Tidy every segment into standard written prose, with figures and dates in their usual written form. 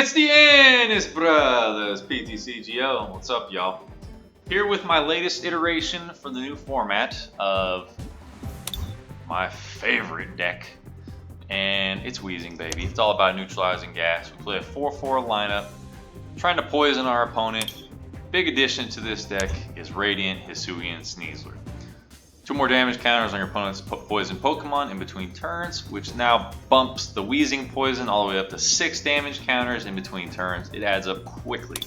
It's the Ennis Brothers, PTCGO. What's up, y'all? Here with my latest iteration for the new format of my favorite deck. And it's Weezing, baby. It's all about neutralizing gas. We play a 4-4 lineup, trying to poison our opponent. Big addition to this deck is Radiant, Hisuian, Sneasler. 2 more damage counters on your opponent's poison Pokemon in between turns, which now bumps the Weezing poison all the way up to 6 damage counters in between turns. It adds up quickly.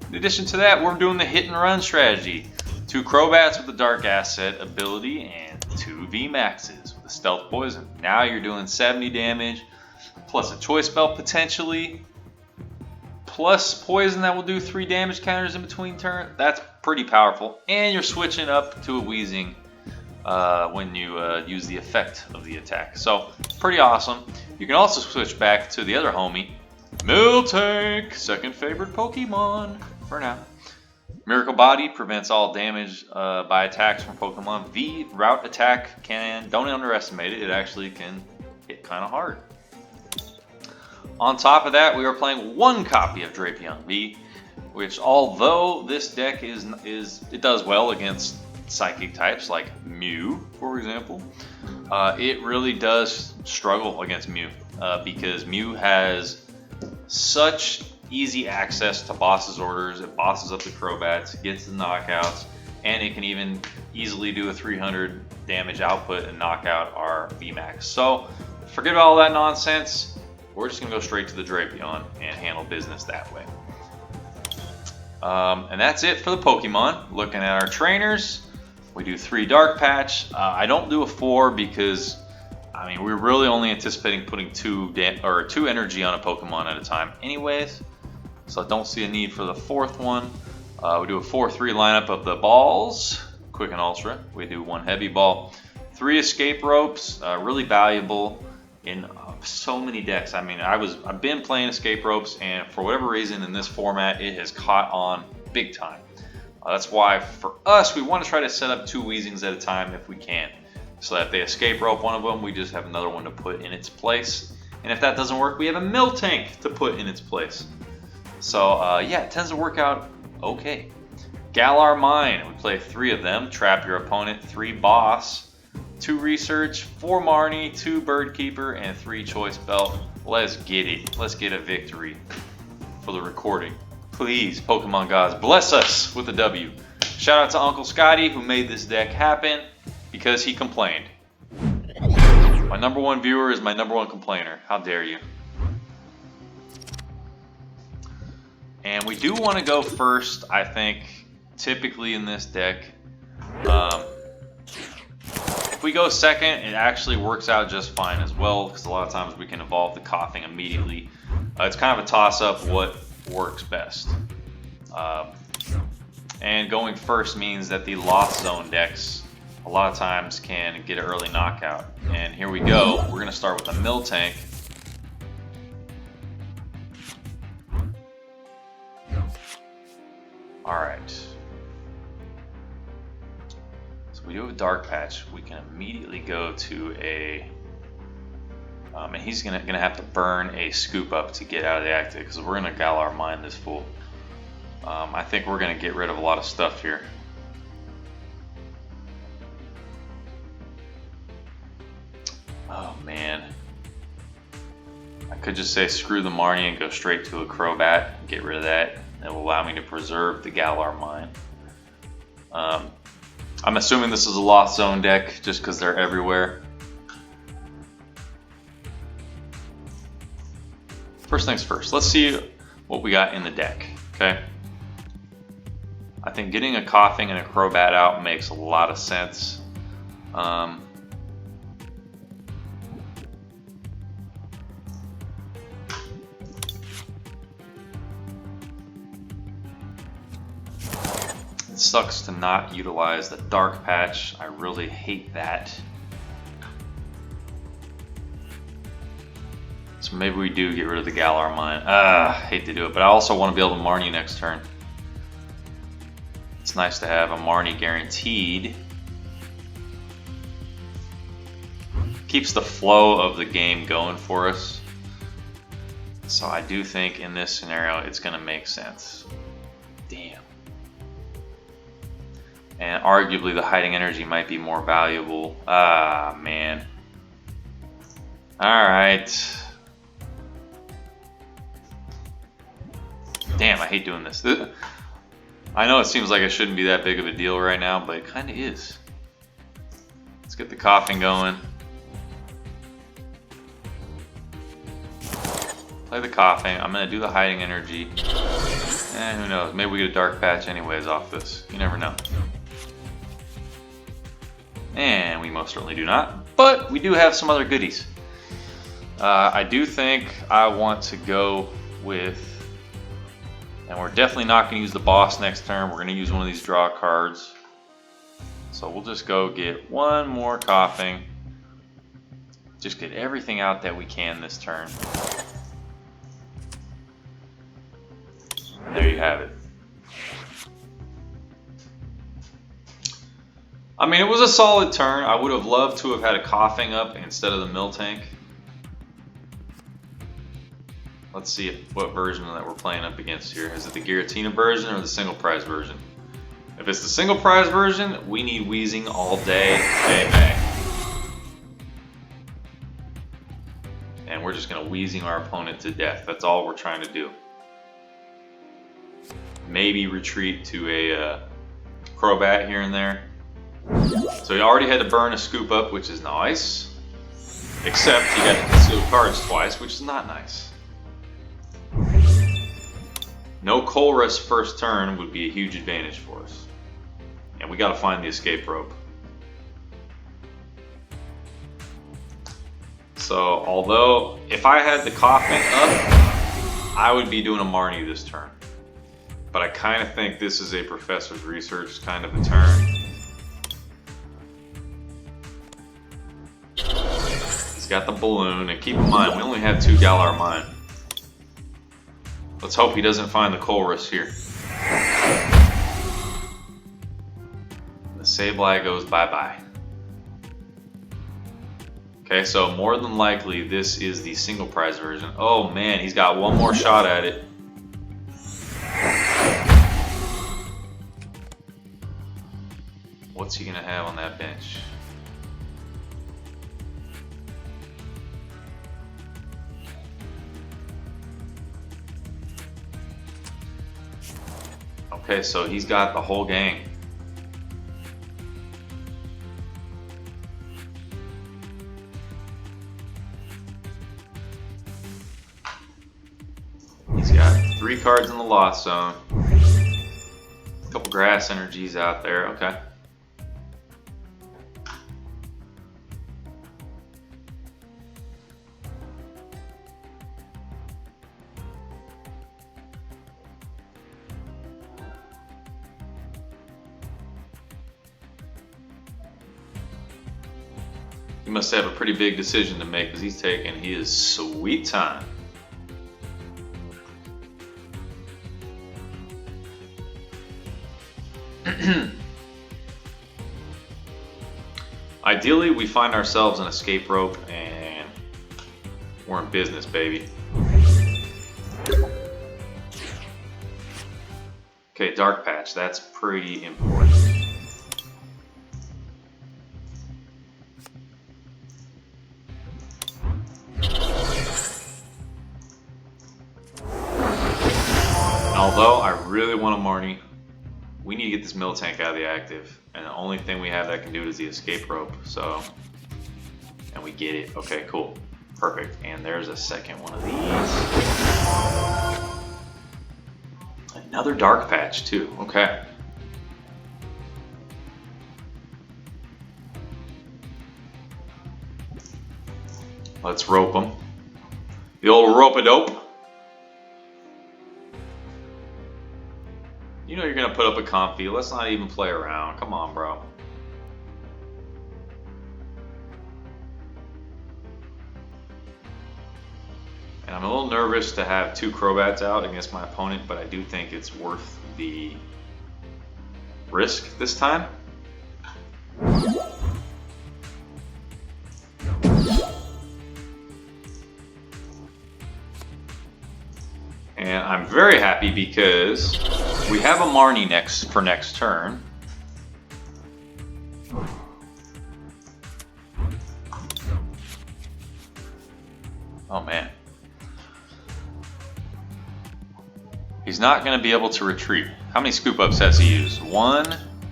In addition to that, we're doing the hit and run strategy. 2 Crobats with the Dark Asset ability and 2 VMAXs with the Stealth Poison. Now you're doing 70 damage, plus a Choice Belt potentially, plus poison that will do 3 damage counters in between turns. That's pretty powerful. And you're switching up to a Weezing when you use the effect of the attack. So pretty awesome. You can also switch back to the other homie, Miltank, second favorite Pokemon for now. Miracle Body prevents all damage by attacks from Pokemon. V route attack don't underestimate it. It actually can hit kind of hard. On top of that, we are playing 1 copy of Drapion V, which although this deck it does well against psychic types like Mew, for example, it really does struggle against Mew because Mew has such easy access to boss's orders. It bosses up the Crobats, gets the knockouts, and it can even easily do a 300 damage output and knock out our VMAX. So forget about all that nonsense. We're just gonna go straight to the Drapion and handle business that way. And that's it for the Pokemon. Looking at our trainers, we do 3 Dark Patch. I don't do a 4 because I mean we're really only anticipating putting 2 energy on a Pokemon at a time anyways. So I don't see a need for the 4th one. We do a 4-3 lineup of the balls, Quick and Ultra. We do 1 Heavy Ball, 3 Escape Ropes, really valuable in so many decks. I mean, I've been playing Escape Ropes, and for whatever reason in this format, it has caught on big time. That's why for us, we want to try to set up 2 Weezings at a time if we can, so that if they escape rope one of them, we just have another one to put in its place. And if that doesn't work, we have a Miltank to put in its place. So yeah, it tends to work out okay. Galar Mine, we play 3 of them. Trap your opponent, 3 Boss, 2 Research, 4 Marnie, 2 Bird Keeper, and 3 Choice Belt. Let's get it. Let's get a victory for the recording. Please, Pokemon gods, bless us with a W. Shout out to Uncle Scotty who made this deck happen because he complained. My #1 viewer is my #1 complainer. How dare you? And we do want to go first, I think, typically in this deck. If we go second, it actually works out just fine as well, because a lot of times we can evolve the Coughing immediately. It's kind of a toss-up what works best. And going first means that the Lost Zone decks a lot of times can get an early knockout. And here we go. We're going to start with a Miltank. Alright. So we do have a Dark Patch. We can immediately go to a... and he's gonna have to burn a Scoop Up to get out of the active, because we're gonna Galar Mine this fool. I think we're gonna get rid of a lot of stuff here. Oh man. I could just say screw the Marnie and go straight to a Crobat and get rid of that. That will allow me to preserve the Galar Mine. I'm assuming this is a Lost Zone deck just because they're everywhere. First things first, let's see what we got in the deck, okay? I think getting a Coughing and a Crobat out makes a lot of sense. It sucks to not utilize the Dark Patch. I really hate that. So maybe we do get rid of the Galar Mine. Hate to do it, but I also want to be able to Marnie next turn. It's nice to have a Marnie guaranteed. Keeps the flow of the game going for us. So I do think in this scenario it's going to make sense. Damn. And arguably the hiding energy might be more valuable. Ah, man. Alright. Damn, I hate doing this. I know it seems like it shouldn't be that big of a deal right now, but it kind of is. Let's get the coughing going. Play the coughing. I'm going to do the hiding energy. Who knows? Maybe we get a dark patch anyways off this. You never know. And we most certainly do not. But we do have some other goodies. I do think I want to go with... And we're definitely not going to use the boss next turn. We're going to use one of these draw cards. So we'll just go get one more coughing. Just get everything out that we can this turn. And there you have it. I mean, it was a solid turn. I would have loved to have had a coughing up instead of the mill tank. Let's see what version that we're playing up against here. Is it the Giratina version or the single prize version? If it's the single prize version, we need Weezing all day, baby. And we're just going to Weezing our opponent to death. That's all we're trying to do. Maybe retreat to a Crobat here and there. So he already had to burn a scoop up, which is nice. Except he got to conceal cards twice, which is not nice. No Colress first turn would be a huge advantage for us. And we got to find the escape rope. So, although if I had the coughing up, I would be doing a Marnie this turn. But I kind of think this is a Professor's Research kind of a turn. He's got the balloon, and keep in mind, we only have 2 Galar Mine. Let's hope he doesn't find the Colress here. The Sableye goes bye-bye. Okay, so more than likely, this is the single prize version. Oh man, he's got one more shot at it. What's he gonna have on that bench? Okay, so he's got the whole gang. He's got 3 cards in the Lost Zone. A couple grass energies out there, okay. He must have a pretty big decision to make because he's taking his sweet time. Ideally, we find ourselves an escape rope and we're in business, baby. Okay, Dark Patch, that's pretty important. Although I really want a Marnie, we need to get this mill tank out of the active, and the only thing we have that can do it is the escape rope. So, and we get it. Okay, cool, perfect. And there's a second one of these. Another Dark Patch too. Okay. Let's rope them. The old rope-a-dope. You know you're going to put up a comfy. Let's not even play around. Come on, bro. And I'm a little nervous to have 2 Crobats out against my opponent, but I do think it's worth the risk this time. And I'm very happy because we have a Marnie for next turn. Oh man. He's not going to be able to retreat. How many scoop ups has he used? One.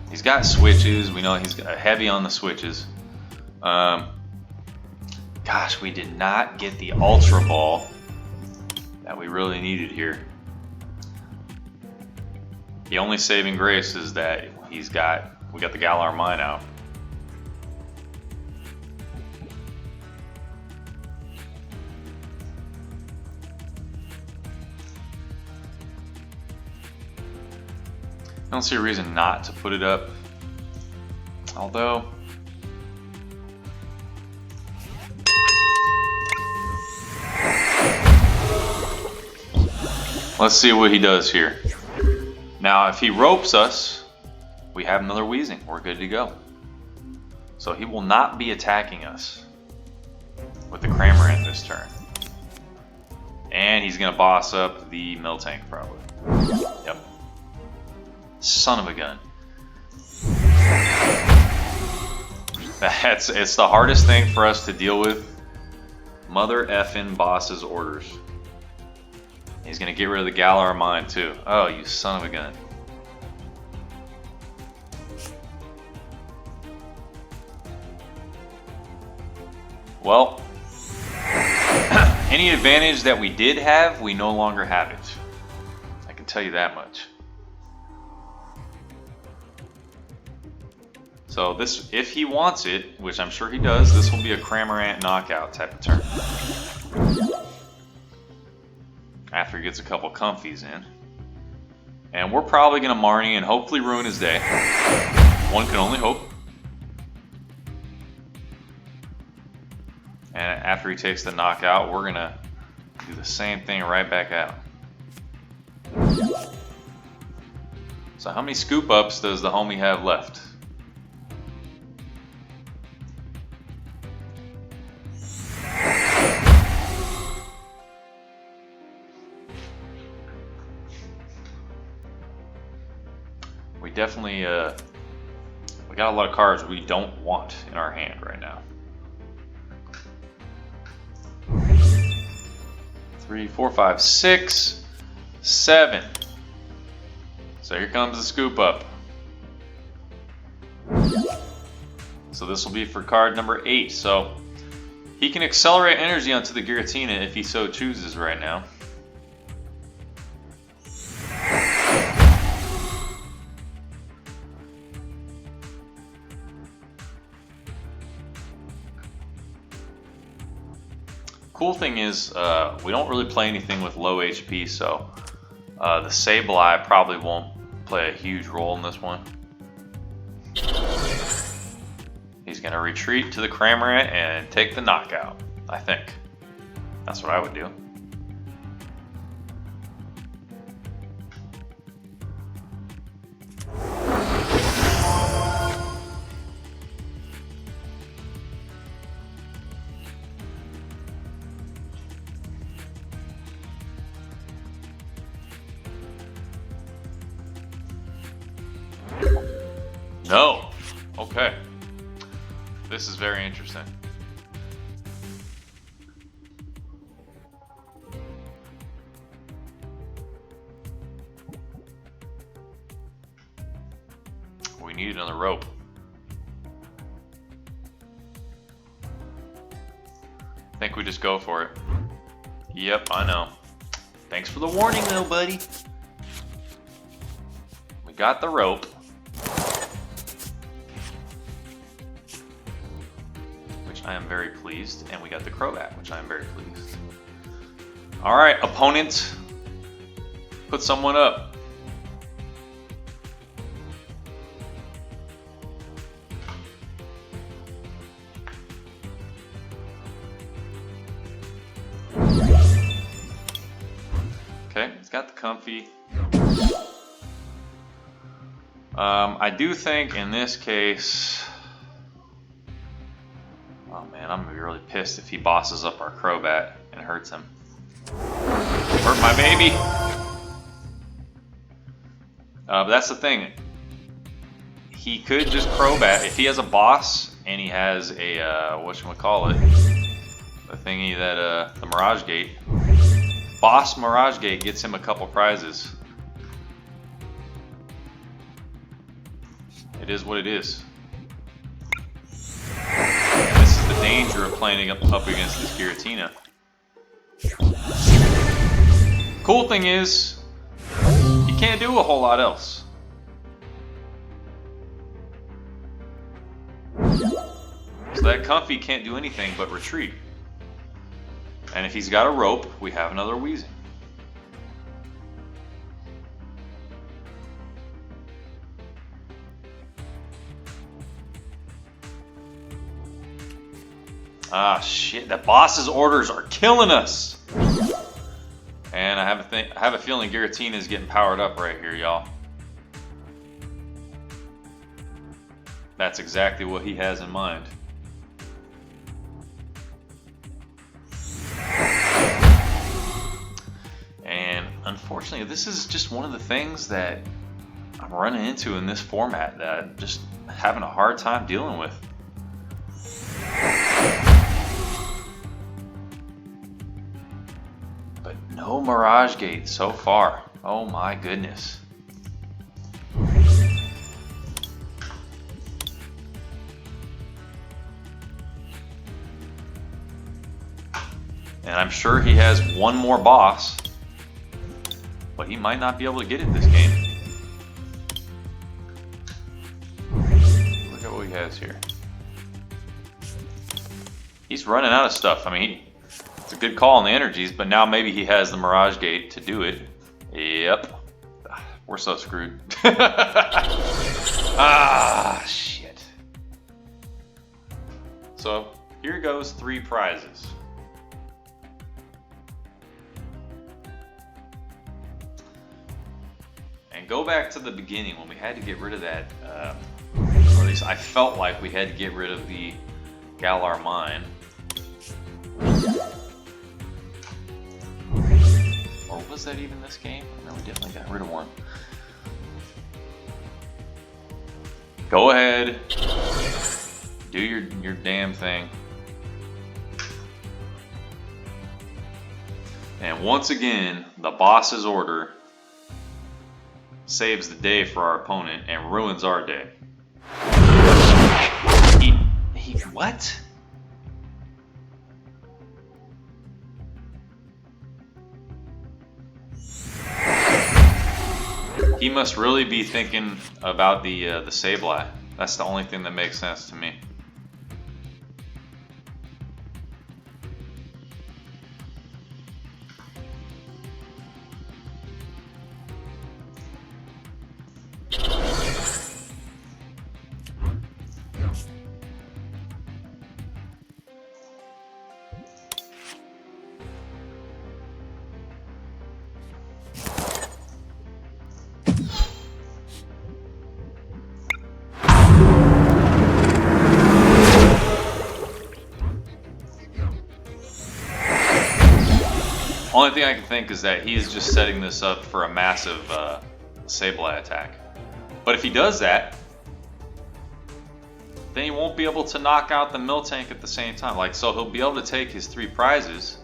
He's got switches. We know he's heavy on the switches. Gosh, we did not get the Ultra Ball that we really needed here. The only saving grace is that we got the Galar Mine out. I don't see a reason not to put it up, although let's see what he does here. Now if he ropes us, we have another Weezing. We're good to go. So he will not be attacking us with the Cramorant this turn. And he's going to boss up the Miltank probably. Yep. Son of a gun. It's the hardest thing for us to deal with. Mother effing boss's orders. He's gonna get rid of the Galar Mine too. Oh, you son of a gun. Well, any advantage that we did have, we no longer have it. I can tell you that much. So this, if he wants it, which I'm sure he does, this will be a Cramorant knockout type of turn. After he gets a couple comfies in. And we're probably going to Marnie and hopefully ruin his day. One can only hope. And after he takes the knockout, we're going to do the same thing right back out. So how many scoop ups does the homie have left? We definitely, we got a lot of cards we don't want in our hand right now. 3, 4, 5, 6, 7. So here comes the scoop up. So this will be for card number 8. So he can accelerate energy onto the Giratina if he so chooses right now. Cool thing is, we don't really play anything with low HP, so the Sableye probably won't play a huge role in this one. He's going to retreat to the Cramorant and take the knockout, I think. That's what I would do. No. Okay. This is very interesting. We need another rope. I think we just go for it. Yep, I know. Thanks for the warning though, buddy. We got the rope. I am very pleased, and we got the Crobat, which I am very pleased. All right, opponent, put someone up. Okay, it's got the comfy. I do think in this case, oh man, I'm gonna be really pissed if he bosses up our Crobat and hurts him. Hurt my baby. But that's the thing. He could just Crobat if he has a boss and he has a whatchamacallit, the thingy that the Mirage Gate. Boss Mirage Gate gets him a couple prizes. It is what it is. And this is the danger of playing up against this Giratina. Cool thing is, he can't do a whole lot else. So that Comfy can't do anything but retreat. And if he's got a rope, we have another Weezing. Ah shit, that boss's orders are killing us. And I have a feeling Giratina is getting powered up right here, y'all. That's exactly what he has in mind. And unfortunately, this is just one of the things that I'm running into in this format that I'm just having a hard time dealing with. But no Mirage Gate so far. Oh my goodness. And I'm sure he has one more boss, but he might not be able to get it this game. Look at what he has here. He's running out of stuff. I mean, it's a good call on the energies, but now maybe he has the Mirage Gate to do it. Yep. We're so screwed. Ah, shit. So, here goes 3 prizes. And go back to the beginning when we had to get rid of that, or at least I felt like we had to get rid of the Galar Mine. Or was that even this game? No, we definitely got rid of one. Go ahead. Do your damn thing. And once again, the boss's order saves the day for our opponent and ruins our day. He what? He must really be thinking about the Sableye. That's the only thing that makes sense to me. Only thing I can think is that he is just setting this up for a massive Sableye attack. But if he does that, then he won't be able to knock out the Miltank at the same time. Like, so he'll be able to take his 3 prizes,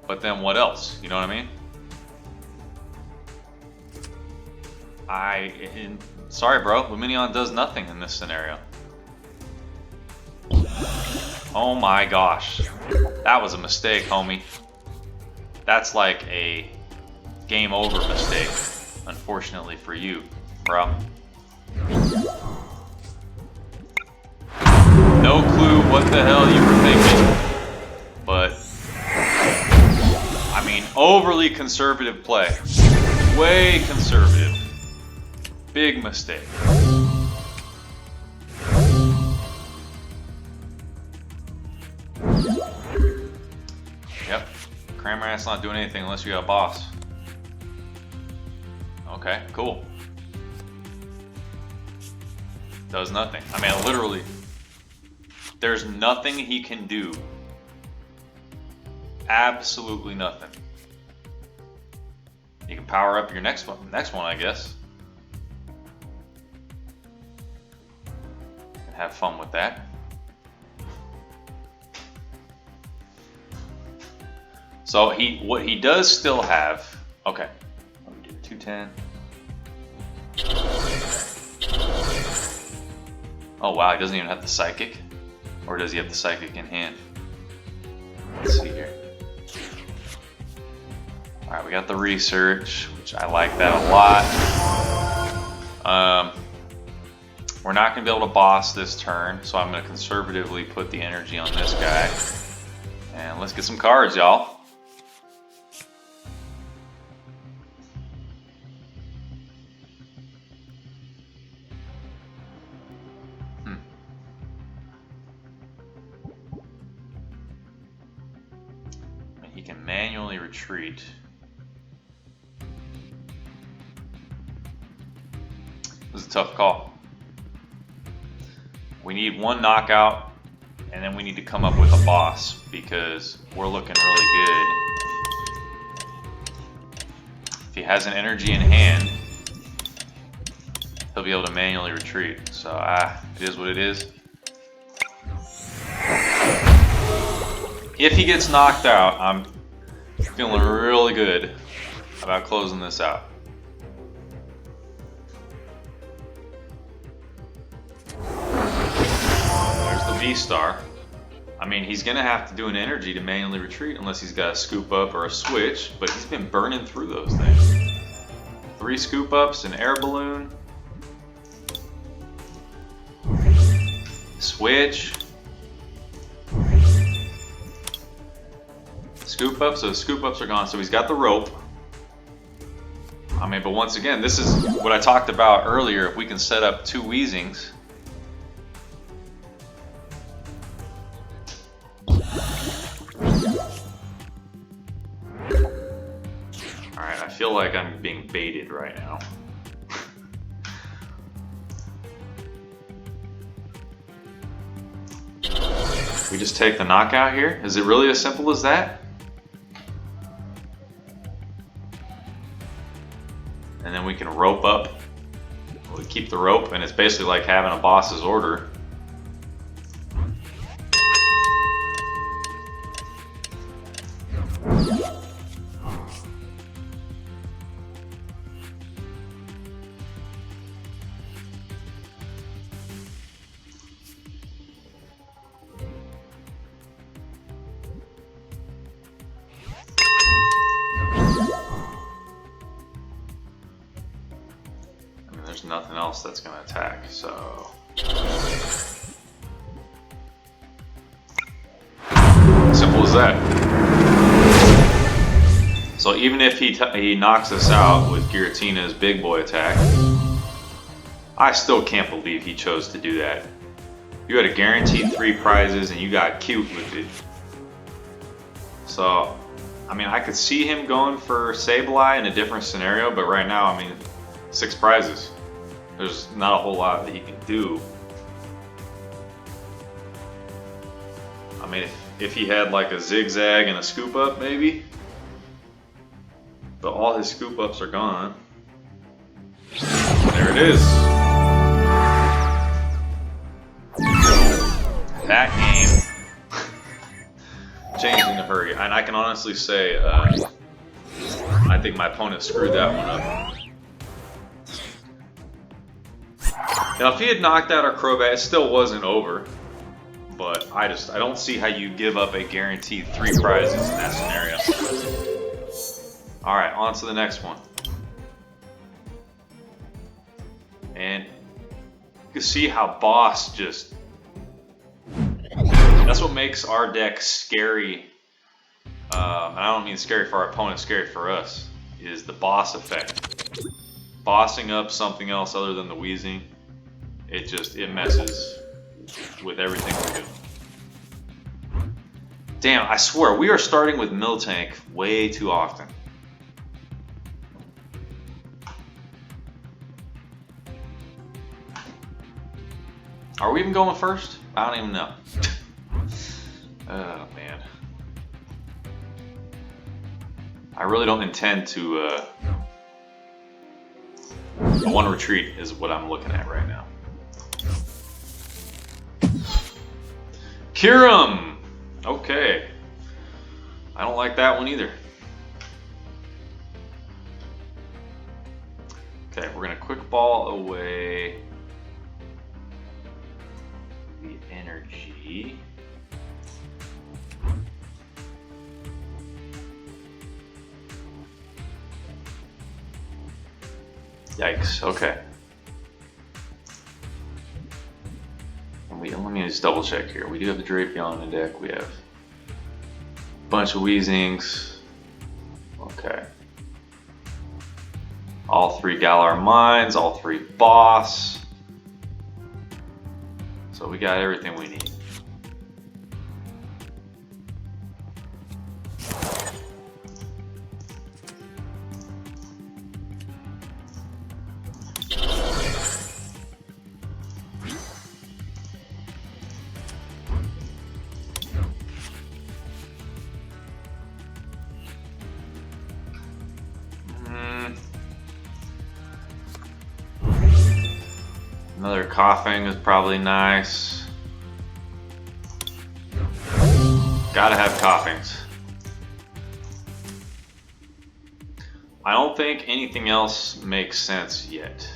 but then what else? You know what I mean? Sorry, bro. Luminion does nothing in this scenario. Oh my gosh. That was a mistake, homie. That's like a game over mistake, unfortunately for you, bro. No clue what the hell you were thinking, but I mean, overly conservative play. Way conservative. Big mistake. Yep, Cramorant's not doing anything unless you got a boss. Okay, cool. Does nothing. I mean, literally, there's nothing he can do. Absolutely nothing. You can power up your next one, I guess. And have fun with that. So what he does still have. Okay, let me do 210. Oh wow, he doesn't even have the psychic, or does he have the psychic in hand? Let's see here. All right, we got the research, which I like that a lot. We're not going to be able to boss this turn, so I'm going to conservatively put the energy on this guy. And let's get some cards, y'all. He can manually retreat. This is a tough call. We need one knockout, and then we need to come up with a boss because we're looking really good. If he has an energy in hand, he'll be able to manually retreat. So it is what it is. If he gets knocked out, I'm feeling really good about closing this out. There's the V-Star. I mean, he's going to have to do an energy to manually retreat unless he's got a scoop up or a switch, but he's been burning through those things. 3 scoop ups, an air balloon, switch, scoop up, so the scoop ups are gone, so he's got the rope. I mean, but once again, this is what I talked about earlier. If we can set up 2 Weezings, alright, I feel like I'm being baited right now. We just take the knockout here? Is it really as simple as that? And then we can rope up. We keep the rope, and it's basically like having a boss's order. There's nothing else that's going to attack, so... Simple as that. So even if he knocks us out with Giratina's big boy attack, I still can't believe he chose to do that. You had a guaranteed 3 prizes and you got cute with it. So, I mean, I could see him going for Sableye in a different scenario, but right now, I mean, 6 prizes. There's not a whole lot that he can do. I mean, if he had like a zigzag and a scoop up, maybe. But all his scoop ups are gone. There it is. That game changed in a hurry. And I can honestly say, I think my opponent screwed that one up. Now, if he had knocked out our Crobat, it still wasn't over. But I don't see how you give up a guaranteed 3 prizes in that scenario. Alright, on to the next one. And you can see how Boss just... That's what makes our deck scary. And I don't mean scary for our opponent, scary for us. Is the Boss effect. Bossing up something else other than the Weezing. It messes with everything we do. Damn, I swear, we are starting with Miltank way too often. Are we even going first? I don't even know. Oh, man. I really don't intend to The one retreat is what I'm looking at right now. Kiram! Okay. I don't like that one either. Okay, we're gonna quick ball away the energy. Yikes, okay. Let me just double check here. We do have the Drapion on the deck. We have a bunch of Weezings. Okay. All 3 Galar Mines, all 3 Boss. So we got everything we need. Another coughing is probably nice. Gotta have coughings. I don't think anything else makes sense yet.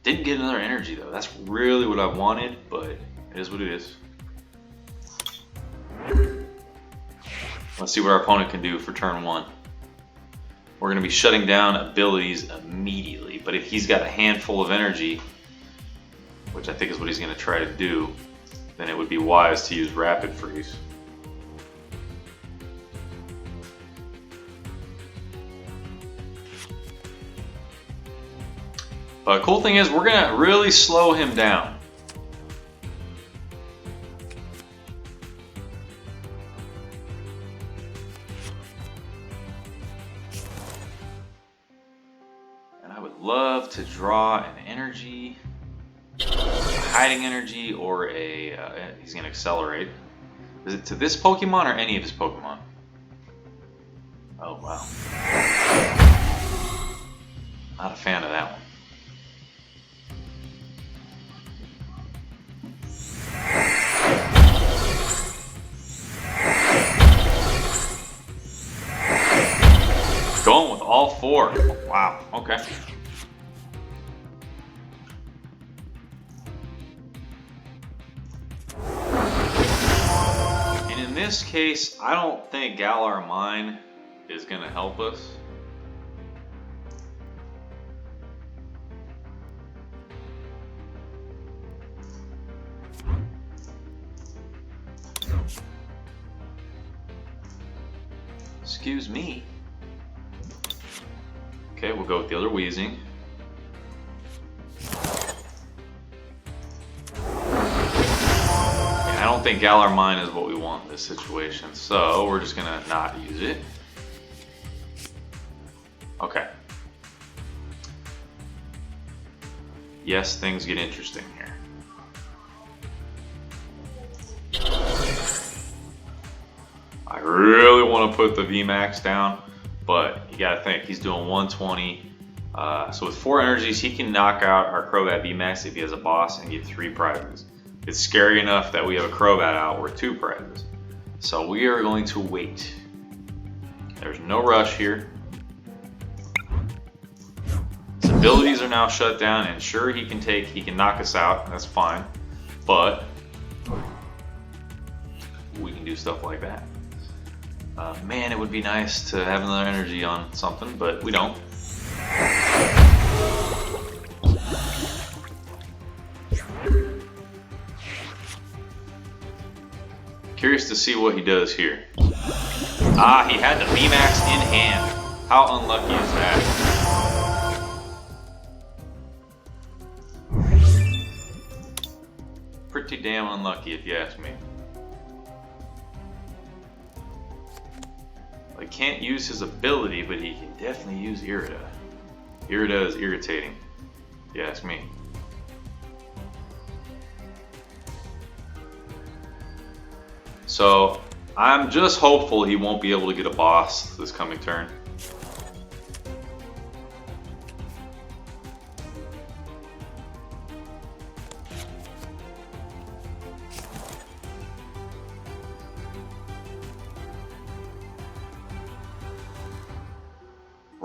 Didn't get another energy though. That's really what I wanted, but it is what it is. Let's see what our opponent can do for turn 1. We're going to be shutting down abilities immediately, but if he's got a handful of energy, which I think is what he's going to try to do, then it would be wise to use Rapid Freeze. But cool thing is, we're going to really slow him down. Love to draw an energy, a hiding energy, or a he's gonna accelerate. Is it to this Pokemon or any of his Pokemon? Oh wow, not a fan of that one. Going with all 4. Wow. Okay. In this case, I don't think Galar Mine is going to help us. Excuse me. Okay, we'll go with the other Weezing. I don't think Galar Mine is what we want in this situation, so we're just gonna not use it. Okay. Yes, things get interesting here. I really want to put the VMAX down, but you gotta think, he's doing 120. So with 4 energies, he can knock out our Crobat VMAX if he has a boss and get 3 prizes. It's scary enough that we have a Crobat out worth 2 prizes. So we are going to wait. There's no rush here. His abilities are now shut down, and sure, he can knock us out, that's fine. But we can do stuff like that. Man, it would be nice to have another energy on something, but we don't. Curious to see what he does here. Ah, he had the VMAX in hand. How unlucky is that? Pretty damn unlucky if you ask me. I can't use his ability, but he can definitely use Irida. Irida is irritating, if you ask me. So I'm just hopeful he won't be able to get a boss this coming turn.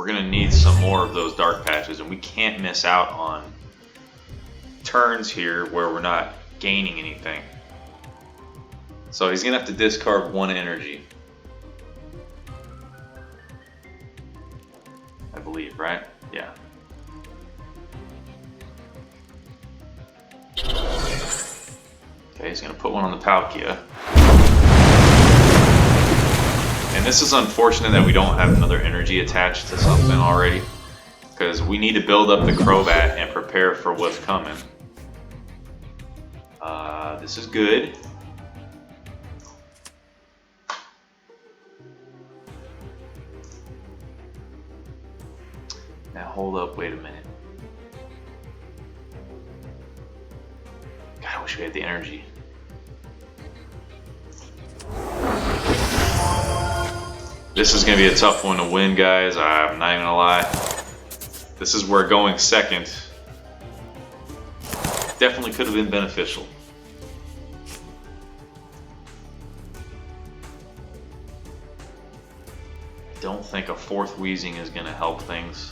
we're gonna need some more of those dark patches, and we can't miss out on turns here where we're not gaining anything. So he's gonna have to discard 1 energy, I believe, right? Yeah. Okay, he's gonna put 1 on the Palkia. And this is unfortunate that we don't have another energy attached to something already, because we need to build up the Crobat and prepare for what's coming. This is good. Now hold up, wait a minute. God, I wish we had the energy. This is going to be a tough one to win, guys. I'm not even going to lie. This is where going second definitely could have been beneficial. I don't think a 4th Weezing is going to help things.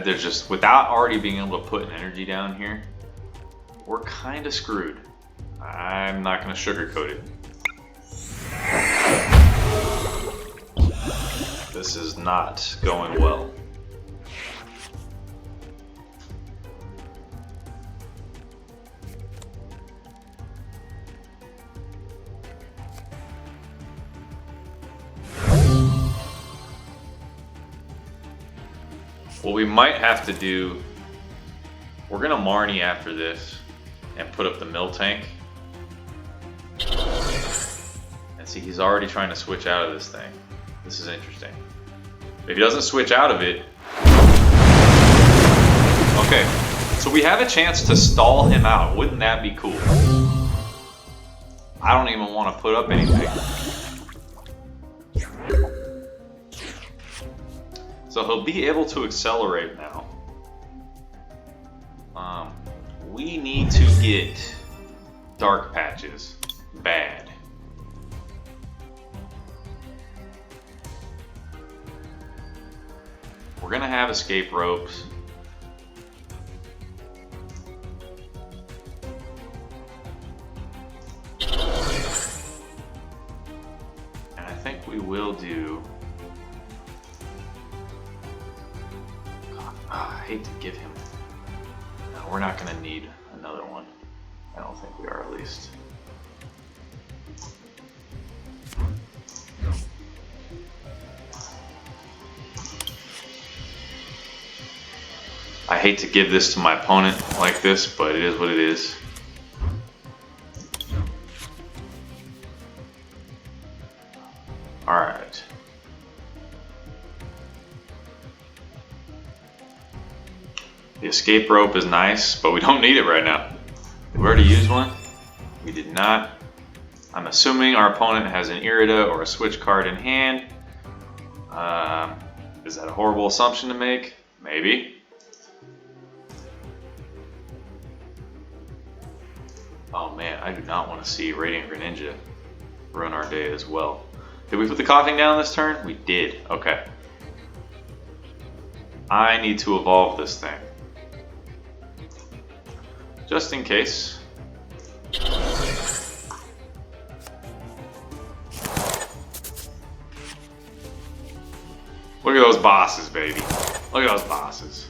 There's just, without already being able to put an energy down here, we're kind of screwed. I'm not going to sugarcoat it. This is not going well. What we might have to do, we're gonna Marnie after this and put up the Miltank. And see, he's already trying to switch out of this thing. This is interesting. If he doesn't switch out of it... Okay, so we have a chance to stall him out. Wouldn't that be cool? I don't even want to put up anything. So he'll be able to accelerate now. We need to get dark patches. Bad. We're gonna have escape ropes. And I think we will do... I hate to give him... No, we're not going to need another one. I don't think we are, at least. I hate to give this to my opponent like this, but it is what it is. Alright. The escape rope is nice, but we don't need it right now. Did we already use one? We did not. I'm assuming our opponent has an Irida or a switch card in hand. Is that a horrible assumption to make? Maybe. Oh man, I do not want to see Radiant Greninja ruin our day as well. Did we put the coughing down this turn? We did. Okay. I need to evolve this thing. Just in case. Look at those bosses, baby. Look at those bosses.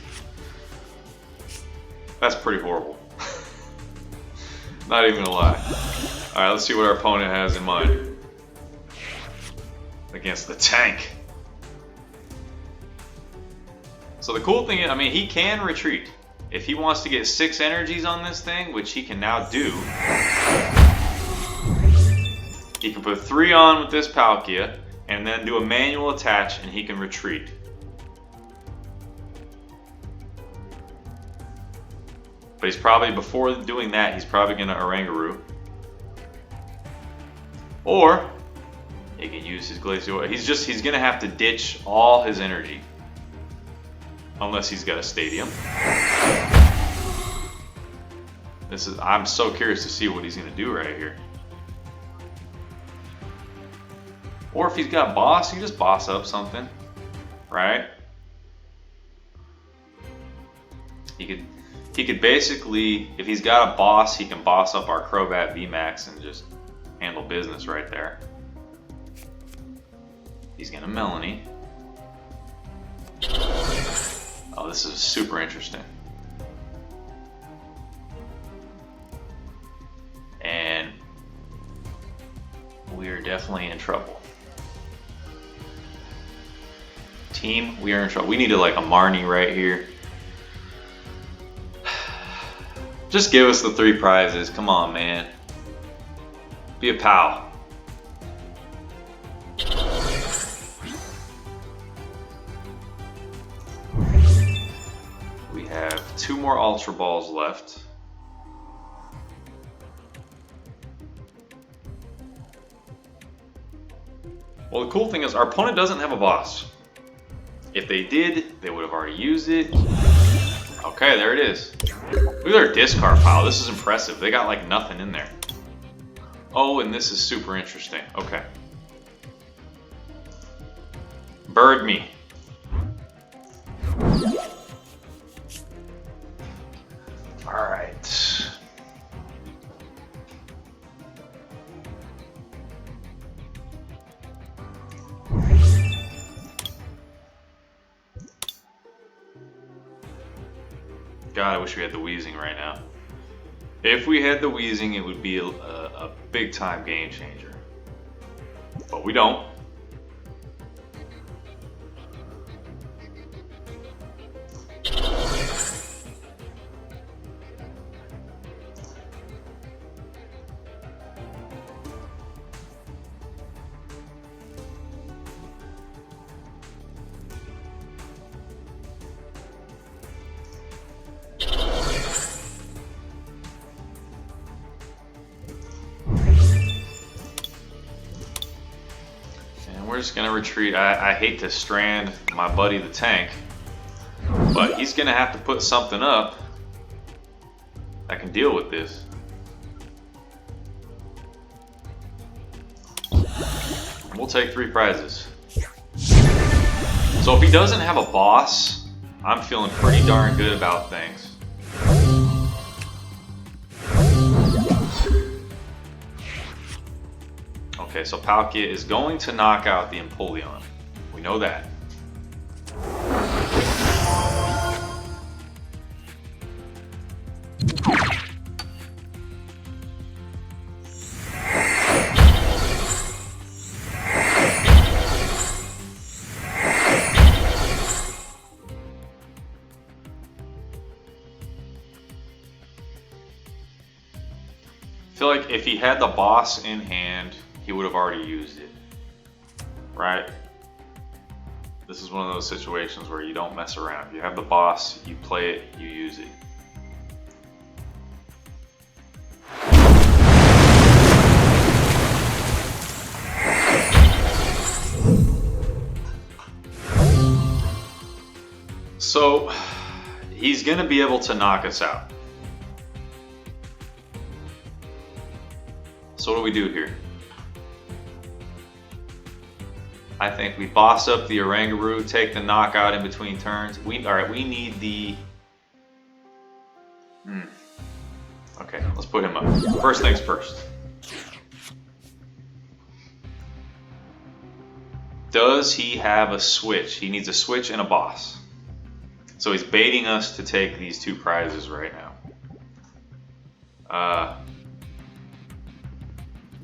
That's pretty horrible. Not even gonna lie. Alright, let's see what our opponent has in mind. Against the tank. So the cool thing is, I mean, he can retreat. If he wants to get 6 energies on this thing, which he can now do, he can put 3 on with this Palkia, and then do a manual attach, and he can retreat. But he's probably, before doing that, he's probably going to Oranguru. Or, he can use his Glacial. He's going to have to ditch all his energy. Unless he's got a Stadium. I'm so curious to see what he's gonna do right here. Or if he's got boss, he just boss up something, right? He could basically, if he's got a boss, he can boss up our Crobat VMAX and just handle business right there. He's gonna Melanie. Oh, this is super interesting. And we are definitely in trouble. Team, we are in trouble. We needed like a Marnie right here. Just give us the 3 prizes. Come on, man. Be a pal. We have 2 more Ultra Balls left. Well, the cool thing is our opponent doesn't have a boss. If they did, they would have already used it. Okay, there it is. Look at their discard pile. This is impressive. They got like nothing in there. Oh, and this is super interesting. Okay. Bird me. All right. God, I wish we had the Weezing right now. If we had the Weezing, it would be a big time game changer. But we don't. We're just gonna retreat. I hate to strand my buddy the tank, but he's gonna have to put something up that can deal with this. We'll take 3 prizes. So if he doesn't have a boss, I'm feeling pretty darn good about things. Okay, so Palkia is going to knock out the Empoleon. We know that. I feel like if he had the boss in hand, he would have already used it, right? This is one of those situations where you don't mess around. You have the boss, you play it, you use it. So he's gonna be able to knock us out. So what do we do here? I think we boss up the Oranguru, take the knockout in between turns. Alright, we need the... Okay, let's put him up. First things first. Does he have a switch? He needs a switch and a boss. So he's baiting us to take these 2 prizes right now.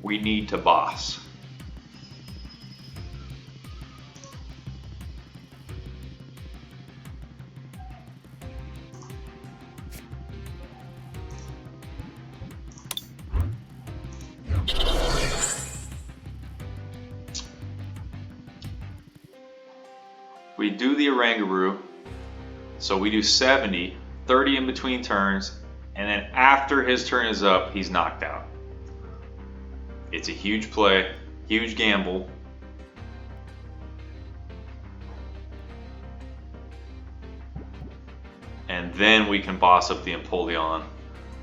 We need to boss. We do the Oranguru, so we do 70, 30 in between turns, and then after his turn is up, he's knocked out. It's a huge play, huge gamble. And then we can boss up the Empoleon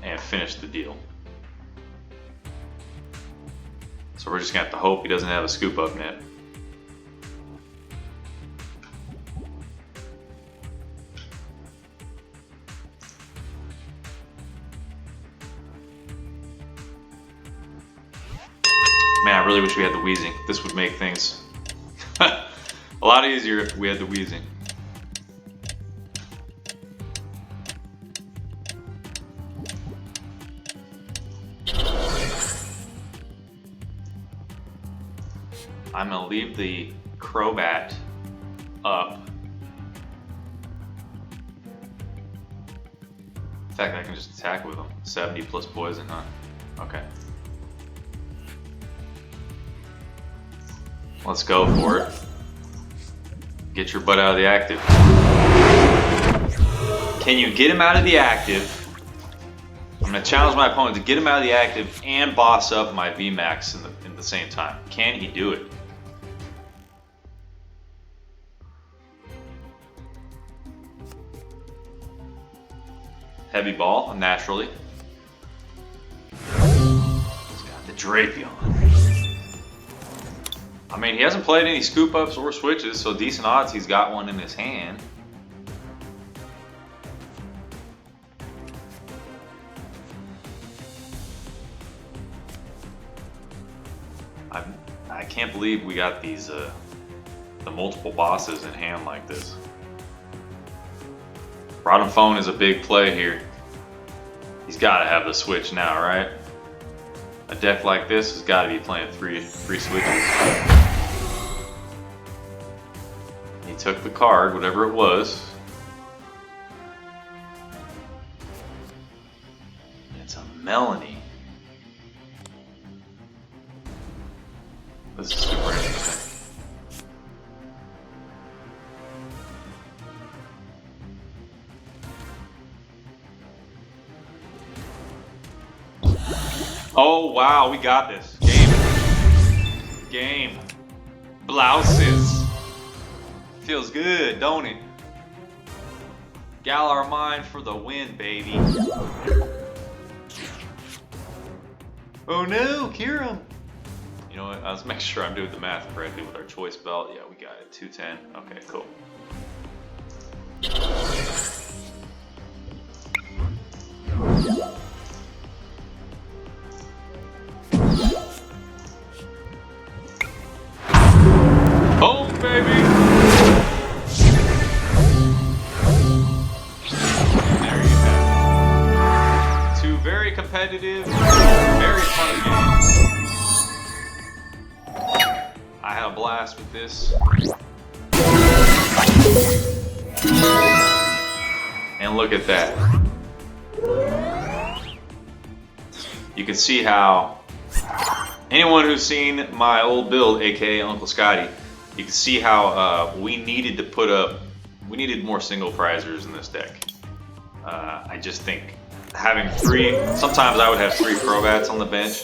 and finish the deal. So we're just gonna have to hope he doesn't have a scoop up net. Man, I really wish we had the Weezing. This would make things a lot easier if we had the Weezing. I'm gonna leave the Crobat up. In fact, I can just attack with him. 70 plus poison, huh? Okay. Let's go for it. Get your butt out of the active. Can you get him out of the active? I'm gonna challenge my opponent to get him out of the active and boss up my VMAX in the same time. Can he do it? Heavy ball, naturally. He's got the Drapion. I mean, he hasn't played any scoop ups or switches, so decent odds he's got one in his hand. I can't believe we got these the multiple bosses in hand like this. Bottom phone is a big play here. He's got to have the switch now, right? A deck like this has got to be playing three switches. He took the card, whatever it was. It's a Melanie. This is super interesting. Oh wow, we got this. Game. Blouses. Feels good, don't it? Galar mine for the win, baby. Oh no, Kiram. You know what? Let's make sure I'm doing the math correctly with our choice belt. Yeah, we got it. 210. Okay, cool. Boom, baby! There you have it. Two very competitive, very fun games. I had a blast with this. And look at that. You can see how anyone who's seen my old build, aka Uncle Scotty, you can see how we needed more single prizers in this deck. I just think having three, sometimes I would have 3 Crobats on the bench,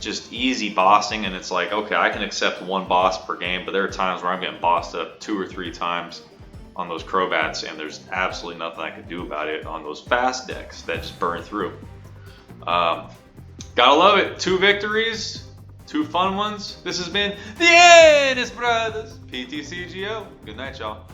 just easy bossing, and it's like, okay, I can accept 1 boss per game, but there are times where I'm getting bossed up 2 or 3 times on those Crobats, and there's absolutely nothing I can do about it on those fast decks that just burn through. Gotta love it. 2 victories, 2 fun ones. This has been the Ennis Brothers PTCGO. Good night, y'all.